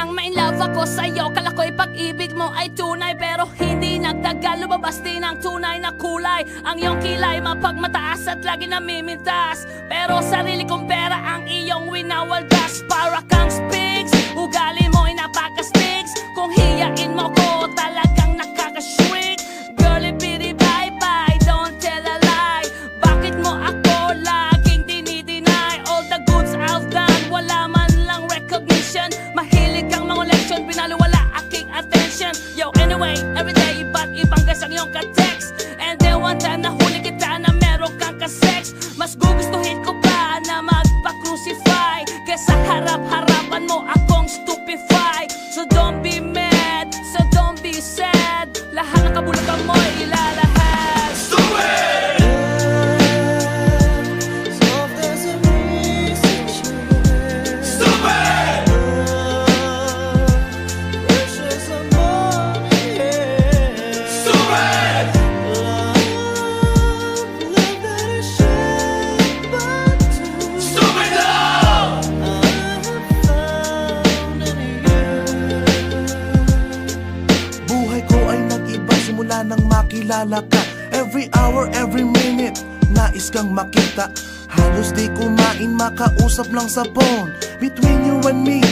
nang ma-inlove ako sa'yo. Kala ko'y pag-ibig mo ay tunay, pero hindi nagtagal, lumabas din ang tunay na kulay. Ang iyong kilay mapagmataas at lagi namimintas, pero sarili kong pera ang iyong winawaldas. Para kang spigs, ugali mo ay napaka-stigs. Kung hiyain mo ko, talagang nakaka-shrink. Girlie bitty bye bye, don't tell a lie. Bakit mo ako laging dinideny? All the goods I've done, wala man lang recognition. Mahilig kang mangoleksyon, binaliwala aking attention. Yo, anyway, everyday iba't ibang guys ang iyong ka-text. And then one time nahuli kita na meron kang ka-sex. Mas gugustuhin ko pa na magpa-crucify kesa harap-harapan mo akong stupefy. So don't be mad, so don't be sad. Lahat ng kabulukan mo ilalahad. Stupid! Stupid! Stupid! Stupid love! Buhay ko ay nag-iba simula nang makilala ka. Every hour, every minute, nais kang makita. Halos di kumain, makausap lang sa phone. Between you and me,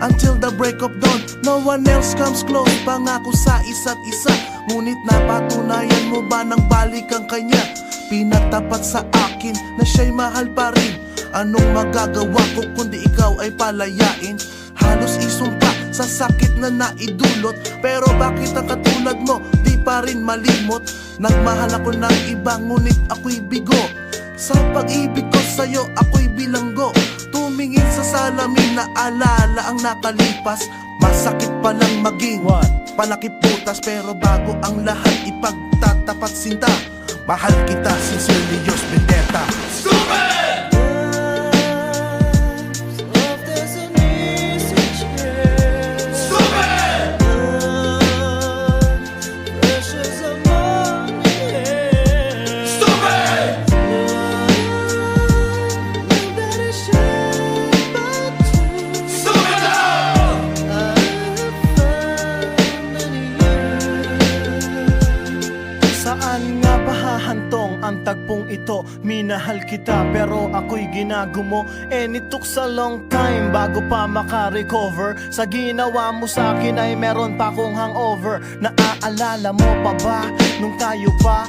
until the break of dawn. No one else comes close, pangako sa isa't isa. Ngunit napatunayan mo ba nang balik ang kanya? Pinatapat sa akin na siya'y mahal pa rin. Anong magagawa ko kundi ikaw ay palayain? Halos isumpa sa sakit na naidulot, pero bakit ang katulad mo di pa rin malimot? Nagmahal ako ng iba ngunit ako'y bigo. Sa pag-ibig ko sa'yo ako'y bilanggo. Tumingin sa salamin na alala ang nakalipas. Masakit palang maging palakip butas, pero bago ang lahat ipagtatapat sinta. Mahal kita, sincerely yours, Vendetta. Stupid! Stupid! Stupid! Stupid love! Saan nga ba hahantong ang tagpong ito? Minahal kita pero ako'y ginagumo. And it took a long time bago pa makarecover. Sa ginawa mo sa akin ay meron pa akong hangover. Naaalala mo pa ba nung tayo pa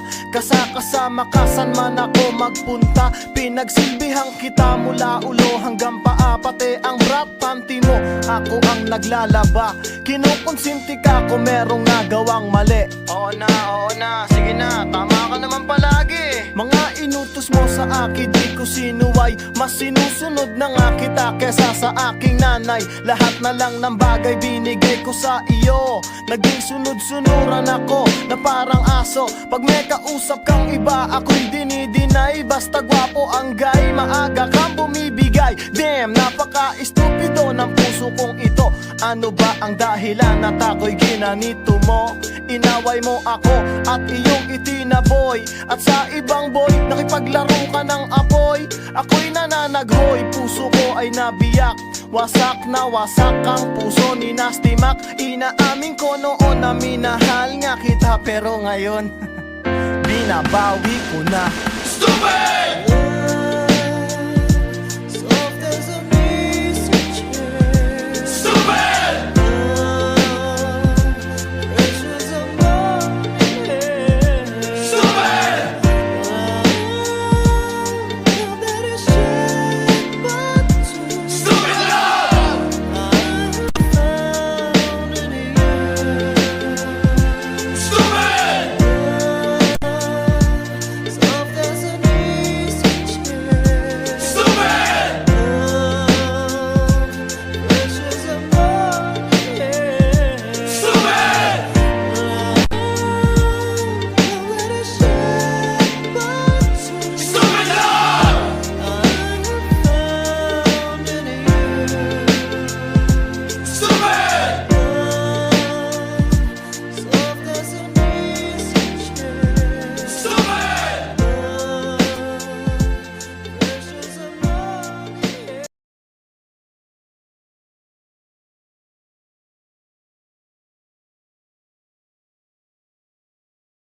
kasama ka saan man ako magpunta? Pinagsilbihan kita mula ulo hanggang paa, pati ang bra panty mo ako ang naglalaba. Kinukonsinti ka kung merong nagawang mali. Oo na, sige na, tama ka naman palagi. Mga inutos mo sa akin di ko sinuway. Mas sinusunod na nga kita kesa sa aking nanay. Lahat na lang ng bagay binigay ko sa iyo. Naging sunod-sunuran ako na parang aso. Pag may kausap kang iba ako'y dinidinay. Basta gwapo ang guy, maaga kang bumibigay. Damn, napaka-estupido ng puso kong ito. Ano ba ang dahilan at ako'y ginanito mo? Inaway mo ako at iyong itinaboy. At sa ibang boy, nakipaglaro ka ng apoy. Ako'y nananaghoy, puso ko ay nabiyak. Wasak na wasak ang puso ni Nasty Mac. Inaamin ko noon na minahal nga kita, pero ngayon binabawi ko na. Stupid!